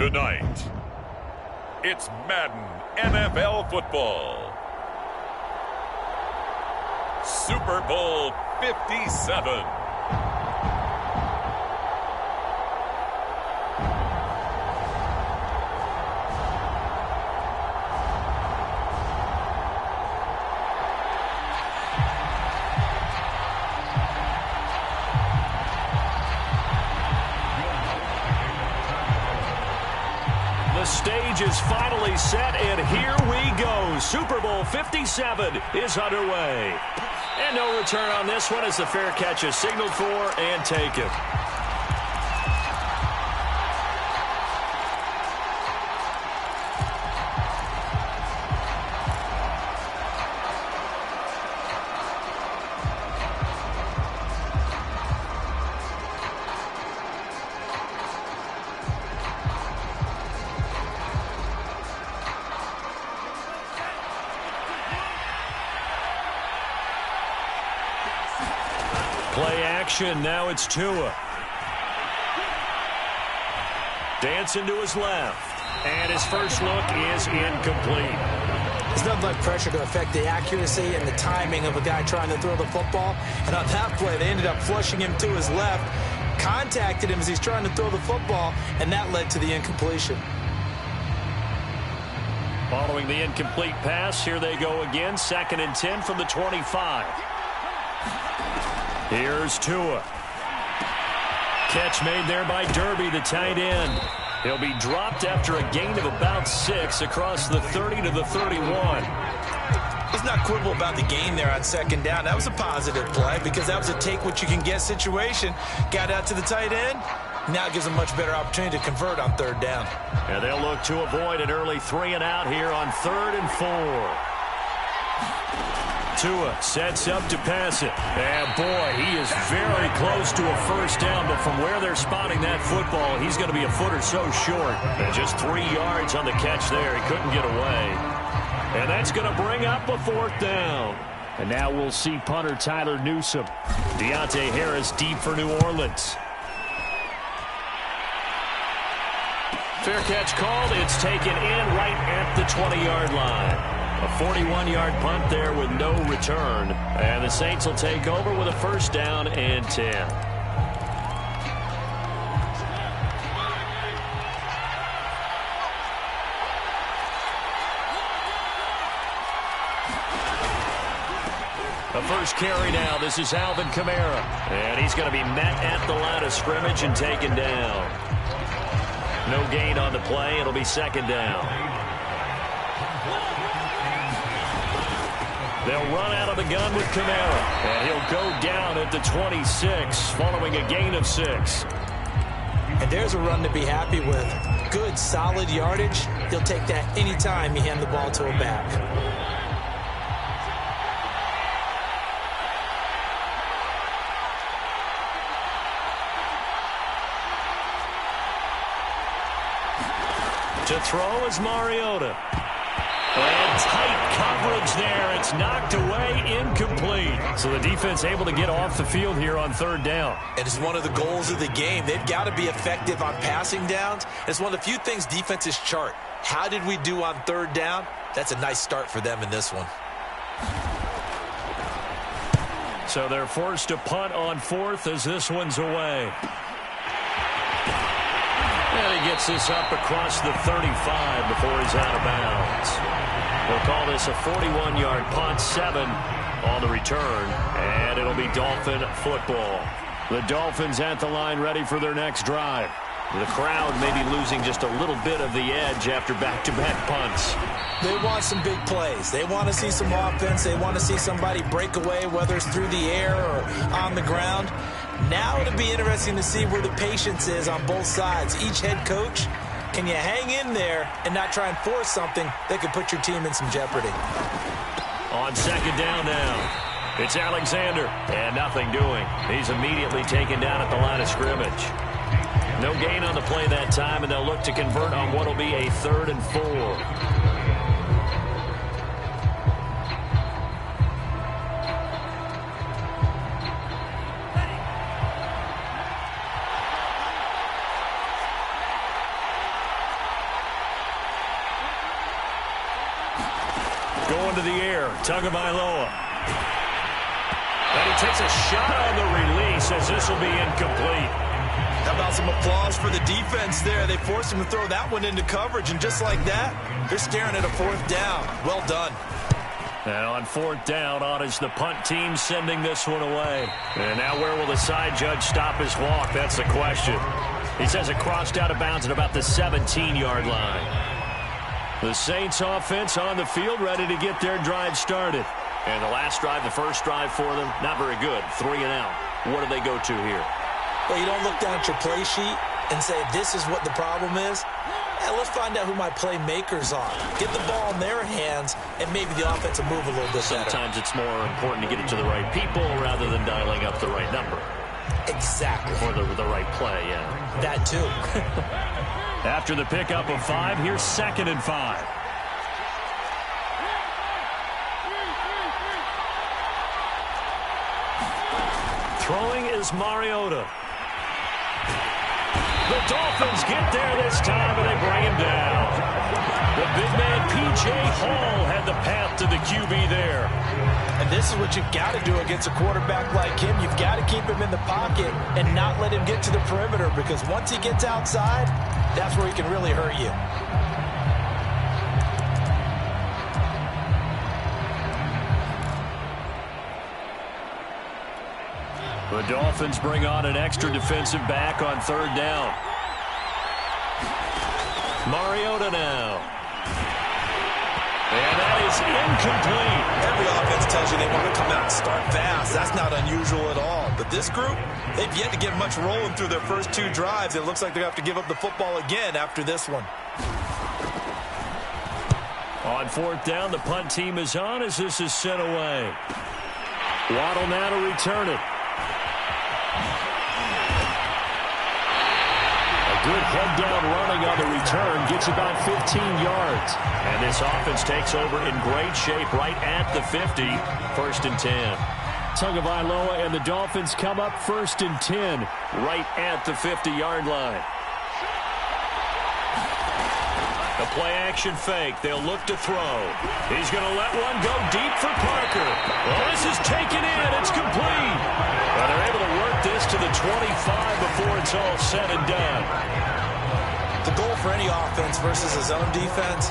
Tonight, it's Madden NFL football. Super Bowl 57. The stage is finally set, and here we go. Super Bowl 57 is underway. And no return on this one as the fair catch is signaled for and taken. Play action, now it's Tua. Dancing to his left. And his first look is incomplete. There's nothing like pressure to affect the accuracy and the timing of a guy trying to throw the football. And on that play, they ended up flushing him to his left, contacted him as he's trying to throw the football, and that led to the incompletion. Following the incomplete pass, here they go again. 2nd and 10 from the 25. Here's Tua. Catch made there by Derby, the tight end. He'll be dropped after a gain of about 6 across the 30 to the 31. He's not quibble about the gain there on 2nd down. That was a positive play because that was a take-what-you-can-get situation. Got out to the tight end. Now it gives him a much better opportunity to convert on 3rd down. And they'll look to avoid an early 3 and out here on 3rd and 4. Tua sets up to pass it. And, boy, he is very close to a first down, but from where they're spotting that football, he's going to be a foot or so short. And just 3 yards on the catch there. He couldn't get away. And that's going to bring up a 4th down. And now we'll see punter Tyler Newsome. Deontay Harris deep for New Orleans. Fair catch called. It's taken in right at the 20-yard line. A 41-yard punt there with no return. And the Saints will take over with a 1st down and 10. The first carry now. This is Alvin Kamara. And he's going to be met at the line of scrimmage and taken down. No gain on the play. It'll be 2nd down. They'll run out of the gun with Kamara. And he'll go down at the 26 following a gain of 6. And there's a run to be happy with. Good, solid yardage. He'll take that anytime you hand the ball to a back. To throw is Mariota. And tight coverage there. It's knocked away, incomplete. So the defense able to get off the field here on 3rd down. And it's one of the goals of the game. They've got to be effective on passing downs. It's one of the few things defenses chart. How did we do on 3rd down? That's a nice start for them in this one. So they're forced to punt on 4th as this one's away. And he gets this up across the 35 before he's out of bounds. They'll call this a 41-yard punt, 7 on the return, and it'll be Dolphin football. The Dolphins at the line ready for their next drive. The crowd may be losing just a little bit of the edge after back-to-back punts. They want some big plays. They want to see some offense. They want to see somebody break away, whether it's through the air or on the ground. Now it'll be interesting to see where the patience is on both sides. Each head coach, can you hang in there and not try and force something that could put your team in some jeopardy? On 2nd down now, it's Alexander, and nothing doing. He's immediately taken down at the line of scrimmage. No gain on the play that time, and they'll look to convert on what will be a 3rd and 4. into the air. Tagovailoa. And he takes a shot on the release as this will be incomplete. How about some applause for the defense there? They forced him to throw that one into coverage, and just like that, they're staring at a fourth down. Well done. And on fourth down, on is the punt team sending this one away. And now where will the side judge stop his walk? That's the question. He says it crossed out of bounds at about the 17-yard line. The Saints offense on the field, ready to get their drive started. And the last drive, the first drive for them, not very good. 3 and out. What do they go to here? Well, you don't look down at your play sheet and say, this is what the problem is. Hey, let's find out who my playmakers are. Get the ball in their hands, and maybe the offense will move a little bit better. Sometimes it's more important to get it to the right people rather than dialing up the right number. Exactly. Or the right play, yeah. That too. After the pickup of 5, here's 2nd and 5. Throwing is Mariota. The Dolphins get there this time, and they bring him down. The big man, P.J. Hall, had the path to the QB there. And this is what you've got to do against a quarterback like him. You've got to keep him in the pocket and not let him get to the perimeter, because once he gets outside, that's where he can really hurt you. The Dolphins bring on an extra defensive back on 3rd down. Mariota now. And that is incomplete. Every offense tells you they want to come out and start fast. That's not unusual at all. But this group, they've yet to get much rolling through their first 2 drives. It looks like they're going to have to give up the football again after this one. On 4th down, the punt team is on as this is sent away. Waddle now to return it. Good head-down running on the return. Gets about 15 yards. And this offense takes over in great shape right at the 50. 1st and 10. Tagovailoa and the Dolphins come up 1st and 10 right at the 50-yard line. The play-action fake. They'll look to throw. He's going to let one go deep for Parker. Well, this is taken in. It's complete. Well, they're able to work this to the 25 before it's all said and done. The goal for any offense versus a zone defense,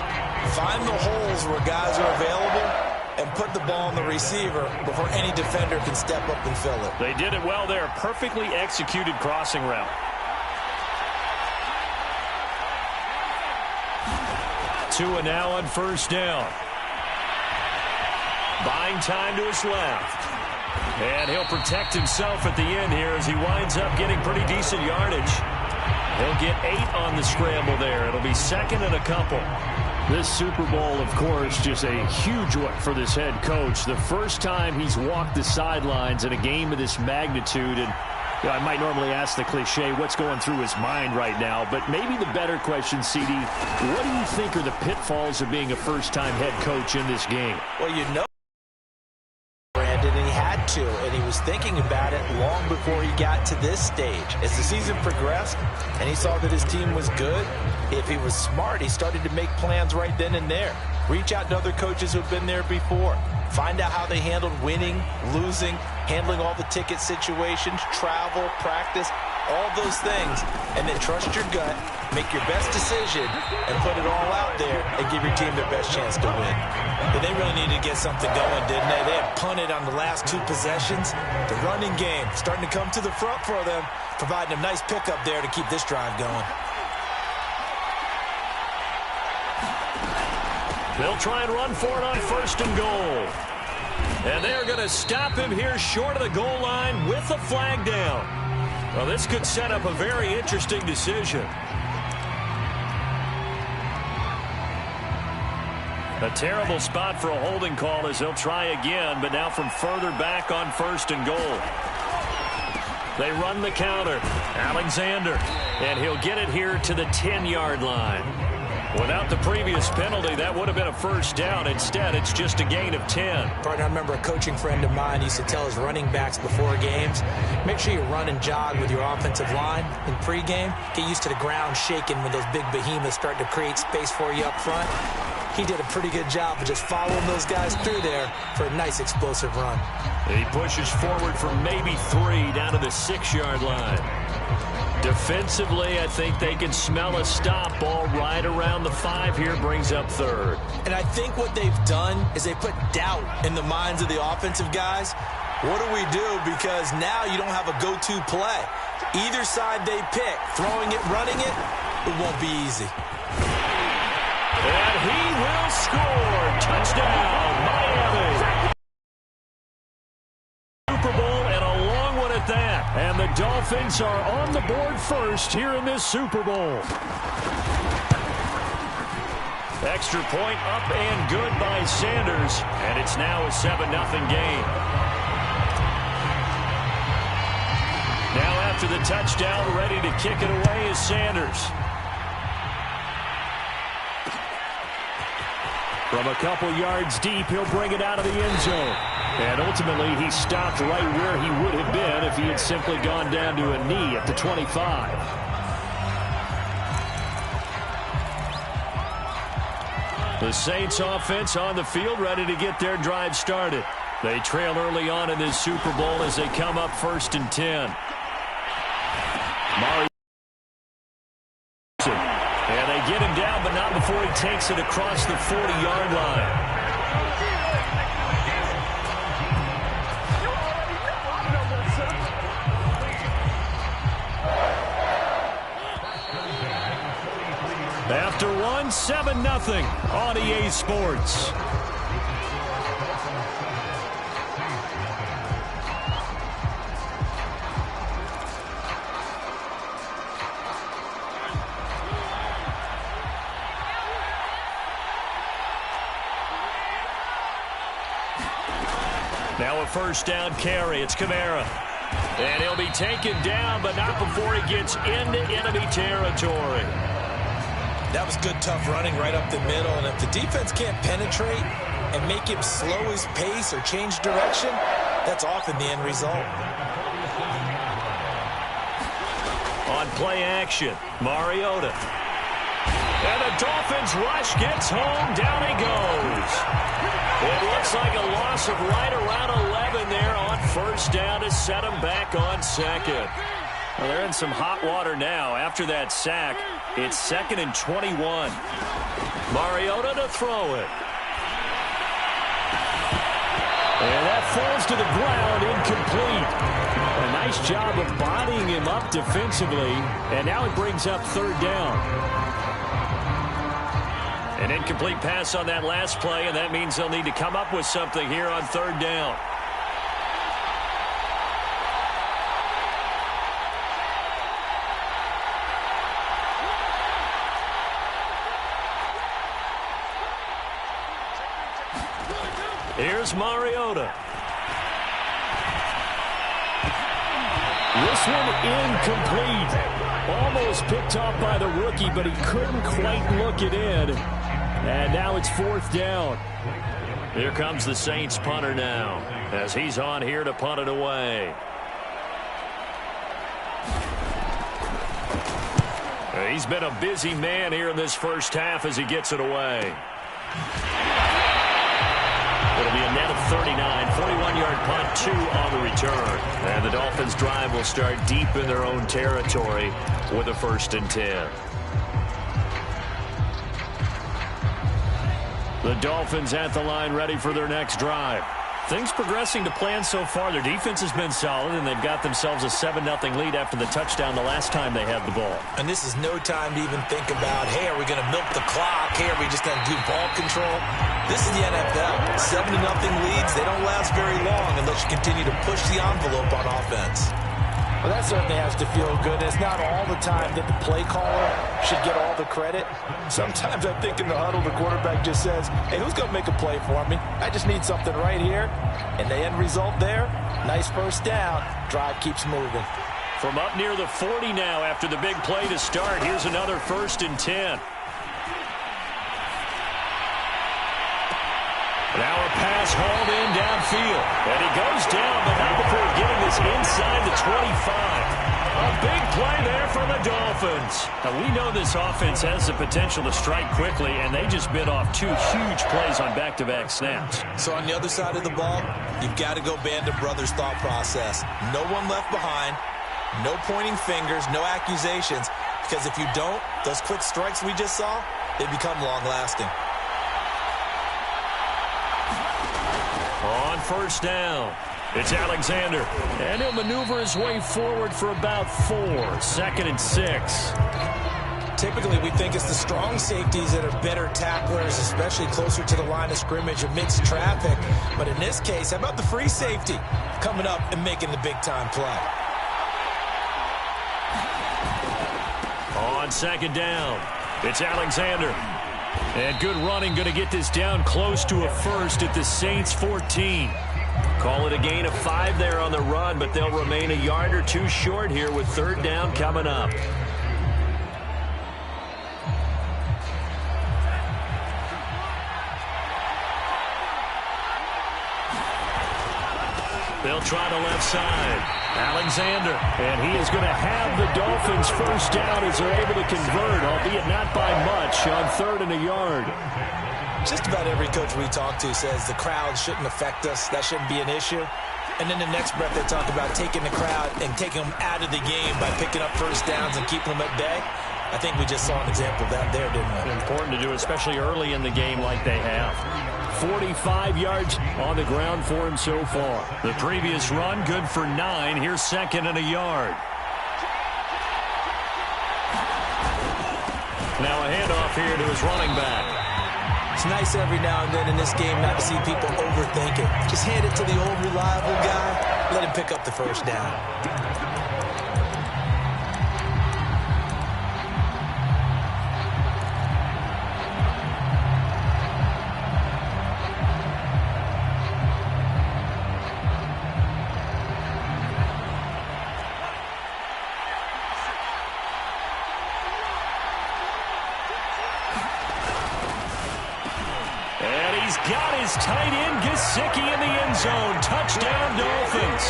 find the holes where guys are available and put the ball on the receiver before any defender can step up and fill it. They did it well there. Perfectly executed crossing route. 2 and now on 1st down. Buying time to his left. And he'll protect himself at the end here as he winds up getting pretty decent yardage. He'll get 8 on the scramble there. It'll be 2nd and a couple. This Super Bowl, of course, just a huge one for this head coach. The first time he's walked the sidelines in a game of this magnitude. And you know, I might normally ask the cliche, what's going through his mind right now? But maybe the better question, CD, what do you think are the pitfalls of being a first-time head coach in this game? Well, you know, Brandon, and he had to, and he was thinking about it long before he got to this stage. As the season progressed and he saw that his team was good, if he was smart, he started to make plans right then and there. Reach out to other coaches who've been there before. Find out how they handled winning, losing, handling all the ticket situations, travel, practice, all those things, and then trust your gut, make your best decision, and put it all out there and give your team the best chance to win. But they really needed to get something going, didn't they? They had punted on the last 2 possessions. The running game starting to come to the front for them, providing a nice pickup there to keep this drive going. They'll try and run for it on 1st and goal. And they're going to stop him here short of the goal line with the flag down. Well, this could set up a very interesting decision. A terrible spot for a holding call as they'll try again, but now from further back on 1st and goal. They run the counter. Alexander, and he'll get it here to the 10-yard line. Without the previous penalty, that would have been a 1st down. Instead, it's just a gain of 10. Partner, I remember a coaching friend of mine used to tell his running backs before games, make sure you run and jog with your offensive line in pregame. Get used to the ground shaking when those big behemoths start to create space for you up front. He did a pretty good job of just following those guys through there for a nice explosive run. He pushes forward for maybe 3 down to the 6-yard line. Defensively, I think they can smell a stop. Ball right around the 5 here, brings up 3rd. And I think what they've done is they put doubt in the minds of the offensive guys. What do we do? Because now you don't have a go-to play. Either side they pick, throwing it, running it, it won't be easy. And he will score. Touchdown, Miami. Super Bowl and a long one at that. And the Dolphins are on the board first here in this Super Bowl. Extra point up and good by Sanders. And it's now a 7-0 game. Now after the touchdown, ready to kick it away is Sanders. From a couple yards deep, he'll bring it out of the end zone. And ultimately, he stopped right where he would have been if he had simply gone down to a knee at the 25. The Saints offense on the field, ready to get their drive started. They trail early on in this Super Bowl as they come up 1st and 10. And they get him down, but not before he takes it across the 40-yard line. After one, 7-0 on EA Sports. Now a 1st down carry. It's Kamara. And he'll be taken down, but not before he gets into enemy territory. That was good, tough running right up the middle. And if the defense can't penetrate and make him slow his pace or change direction, that's often the end result. On play action, Mariota. And the Dolphins rush gets home. Down he goes. It looks like a loss of right around 11 there on 1st down to set them back on 2nd. Well, they're in some hot water now. After that sack, it's 2nd and 21. Mariota to throw it. And that falls to the ground, incomplete. A nice job of bodying him up defensively. And now it brings up 3rd down. An incomplete pass on that last play, and that means they'll need to come up with something here on 3rd down. Here's Mariota. This one incomplete. Almost picked off by the rookie, but he couldn't quite look it in. And now it's 4th down. Here comes the Saints punter now, as he's on here to punt it away. He's been a busy man here in this 1st half as he gets it away. It'll be a net of 39, 41-yard punt, 2 on the return. And the Dolphins' drive will start deep in their own territory with a 1st and 10. The Dolphins at the line ready for their next drive. Things progressing to plan so far. Their defense has been solid, and they've got themselves a 7-0 lead after the touchdown the last time they had the ball. And this is no time to even think about, hey, are we going to milk the clock? Hey, are we just going to do ball control? This is the NFL. 7-0 leads, they don't last very long unless you continue to push the envelope on offense. Well, that certainly has to feel good. It's not all the time that the play caller should get all the credit. Sometimes I think in the huddle, the quarterback just says, hey, who's going to make a play for me? I just need something right here. And the end result there, nice 1st down. Drive keeps moving. From up near the 40 now after the big play to start, here's another 1st and 10. Now a pass hauled in downfield. And he goes down, but not before getting this inside the 25. A big play there for the Dolphins. Now, we know this offense has the potential to strike quickly, and they just bit off 2 huge plays on back-to-back snaps. So on the other side of the ball, you've got to go Band of Brothers thought process. No one left behind, no pointing fingers, no accusations, because if you don't, those quick strikes we just saw, they become long-lasting. On first down, it's Alexander, and he'll maneuver his way forward for about 4. 2nd and 6. Typically, we think it's the strong safeties that are better tacklers, especially closer to the line of scrimmage amidst traffic. But in this case, how about the free safety coming up and making the big-time play? On 2nd down, it's Alexander. And good running, going to get this down close to a first at the Saints' 14. Call it a gain of 5 there on the run, but they'll remain a yard or 2 short here with 3rd down coming up. They'll try the left side. Alexander, and he is going to have the Dolphins first down as they're able to convert, albeit not by much, on 3rd and a yard. Just about every coach we talk to says the crowd shouldn't affect us. That shouldn't be an issue. And then the next breath they talk about taking the crowd and taking them out of the game by picking up first downs and keeping them at bay. I think we just saw an example of that there, didn't we? Important to do, especially early in the game like they have. 45 yards on the ground for him so far. The previous run, good for 9. Here's 2nd and a yard. Now a handoff here to his running back. It's nice every now and then in this game not to see people overthink it. Just hand it to the old reliable guy. Let him pick up the first down. Got his tight end Gesicki in the end zone. Touchdown, Dolphins.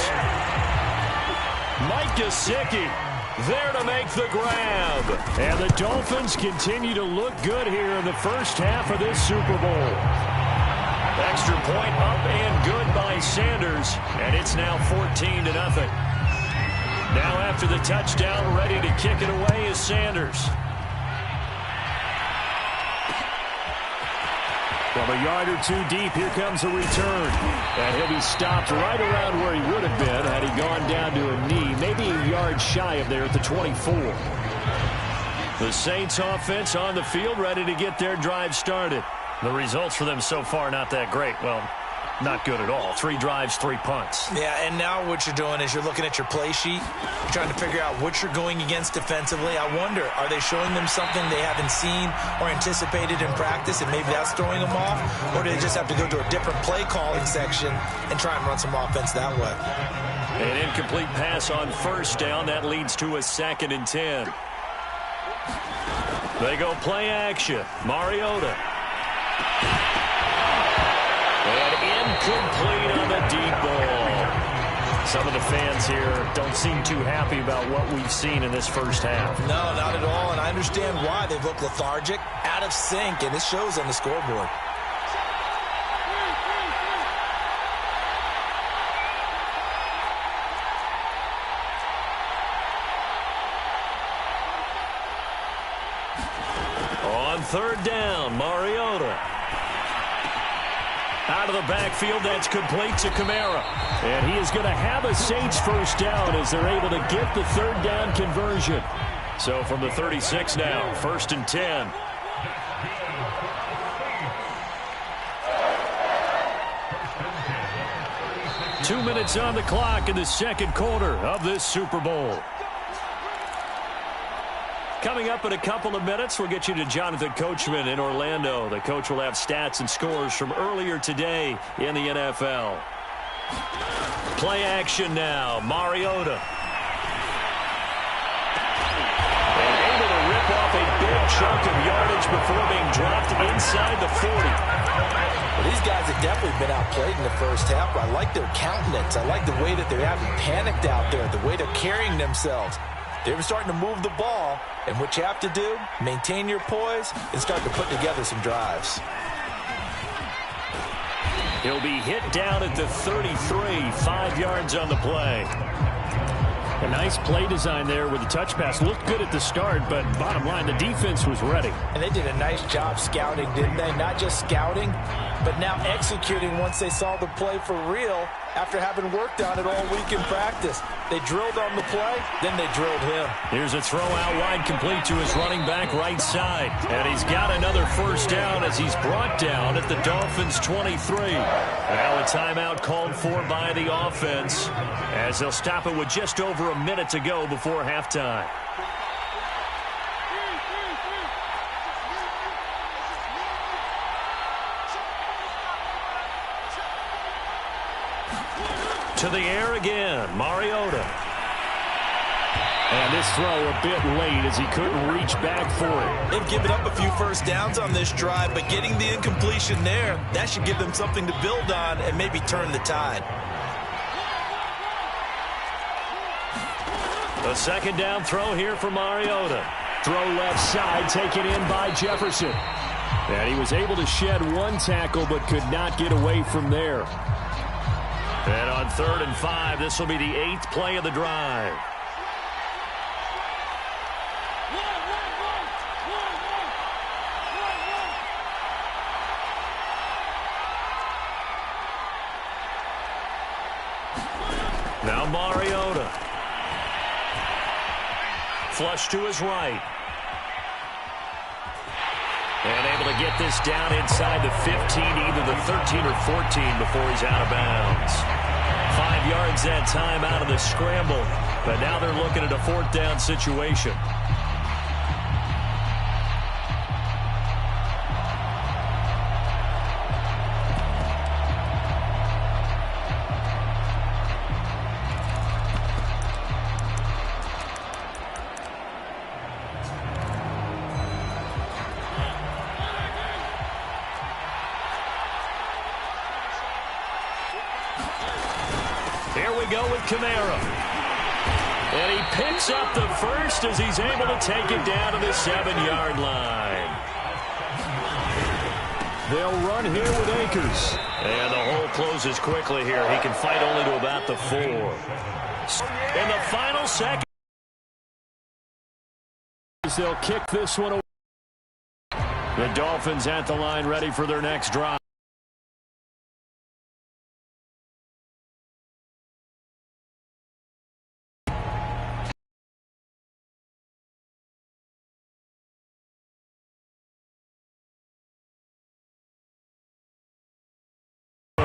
Mike Gesicki there to make the grab. And the Dolphins continue to look good here in the first half of this Super Bowl. Extra point up and good by Sanders. And it's now 14-0. Now after the touchdown, ready to kick it away is Sanders. From a yard or 2 deep, here comes a return. And he'll be stopped right around where he would have been had he gone down to a knee, maybe a yard shy of there at the 24. The Saints offense on the field, ready to get their drive started. The results for them so far, not that great. Well, not good at all. 3 drives, 3 punts. Yeah, and now what you're doing is you're looking at your play sheet. You're trying to figure out what you're going against defensively. I wonder, are they showing them something they haven't seen or anticipated in practice, and maybe that's throwing them off? Or do they just have to go to a different play calling section and try and run some offense that way? An incomplete pass on first down. That leads to a 2nd and 10. They go play action. Mariota. And incomplete on the deep ball. Some of the fans here don't seem too happy about what we've seen in this first half. No, not at all, and I understand why. They've looked lethargic, out of sync, and it shows on the scoreboard. On 3rd down, Mariota. Out of the backfield, that's complete to Kamara. And he is going to have a Saints first down as they're able to get the 3rd down conversion. So from the 36 now, 1st and 10. Two minutes on the clock in the second quarter of this Super Bowl. Coming up in a couple of minutes, we'll get you to Jonathan Coachman in Orlando. The coach will have stats and scores from earlier today in the NFL. Play action now. Mariota. And able to rip off a big chunk of yardage before being dropped inside the 40. Well, these guys have definitely been outplayed in the first half, but I like their countenance. I like the way that they haven't panicked out there, the way they're carrying themselves. They're starting to move the ball, and what you have to do, maintain your poise and start to put together some drives. He'll be hit down at the 33, 5 yards on the play. A nice play design there with the touch pass. Looked good at the start, but bottom line, the defense was ready. And they did a nice job scouting, didn't they? Not just scouting, but now executing once they saw the play for real after having worked on it all week in practice. They drilled on the play, then they drilled him. Here's a throw out wide, complete to his running back right side. And he's got another first down as he's brought down at the Dolphins' 23. Now a timeout called for by the offense as they'll stop it with just over a minute to go before halftime. To the air again, Mariota. And this throw a bit late as he couldn't reach back for it. They've given up a few first downs on this drive, but getting the incompletion there, that should give them something to build on and maybe turn the tide. A second down throw here for Mariota. Throw left side, taken in by Jefferson. And he was able to shed one tackle, but could not get away from there. And on 3rd and 5, this will be the 8th play of the drive. Now Mariota. Flush to his right. And able to get this down inside the 15, either the 13 or 14 before he's out of bounds. 5 yards that time out of the scramble, but now they're looking at a 4th down situation. Here we go with Kamara. And he picks up the first as he's able to take it down to the 7-yard line. They'll run here with Akers. And the hole closes quickly here. He can fight only to about the 4. In the final second. They'll kick this one away. The Dolphins at the line ready for their next drive.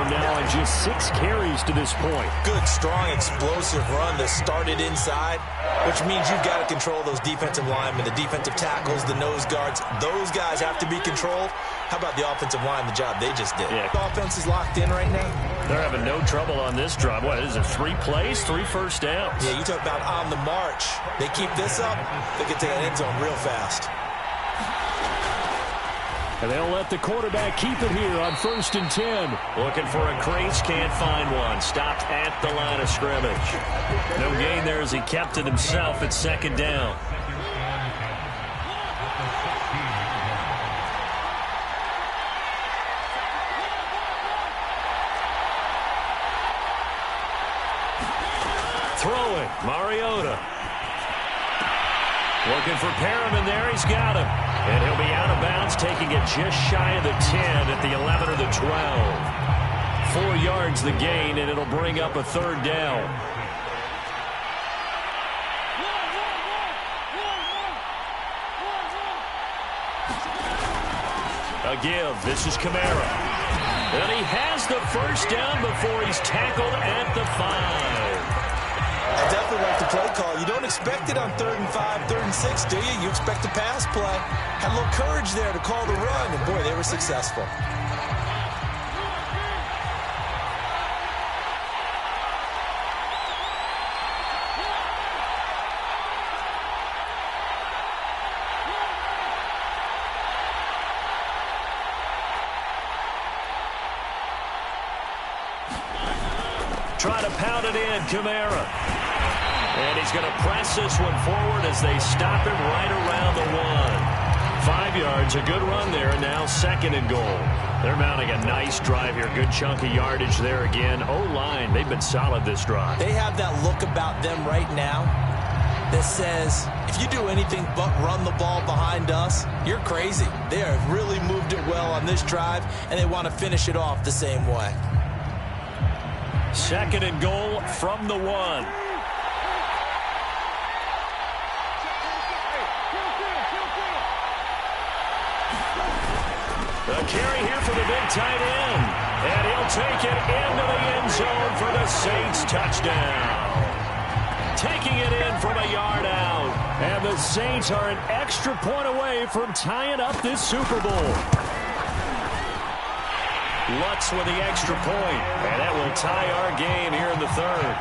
Now in just 6 carries to this point. Good, strong, explosive run that started inside, which means you've got to control those defensive linemen, the defensive tackles, the nose guards. Those guys have to be controlled. How about the offensive line, the job they just did? Yeah. The offense is locked in right now. They're having no trouble on this drive. What is it, 3 plays, 3 first downs? Yeah, you talk about on the march. They keep this up, they get to that end zone real fast. And they'll let the quarterback keep it here on 1st and 10. Looking for a crease, can't find one. Stopped at the line of scrimmage. No gain there as he kept it himself at 2nd down. Throwing, Mariota. Looking for Perriman there, he's got him. And he'll be out of bounds, taking it just shy of the 10 at the 11 or the 12. 4 yards the gain, and it'll bring up a 3rd down. A give, this is Kamara. And he has the first down before he's tackled at the 5. I definitely like the play call. You don't expect it on 3rd and 5, 3rd and 6, do you? You expect a pass play. Had a little courage there to call the run, and boy, they were successful. Trying to pounded in, Kamara. And he's going to press this one forward as they stop him right around the 1. 5 yards, a good run there, and now 2nd and goal. They're mounting a nice drive here. Good chunk of yardage there again. O-line, they've been solid this drive. They have that look about them right now that says, if you do anything but run the ball behind us, you're crazy. They have really moved it well on this drive, and they want to finish it off the same way. 2nd and goal from the 1. The carry here for the big tight end. And he'll take it into the end zone for the Saints touchdown. Taking it in from a yard out. And the Saints are an extra point away from tying up this Super Bowl. Lutz with the extra point. And that will tie our game here in the 3rd.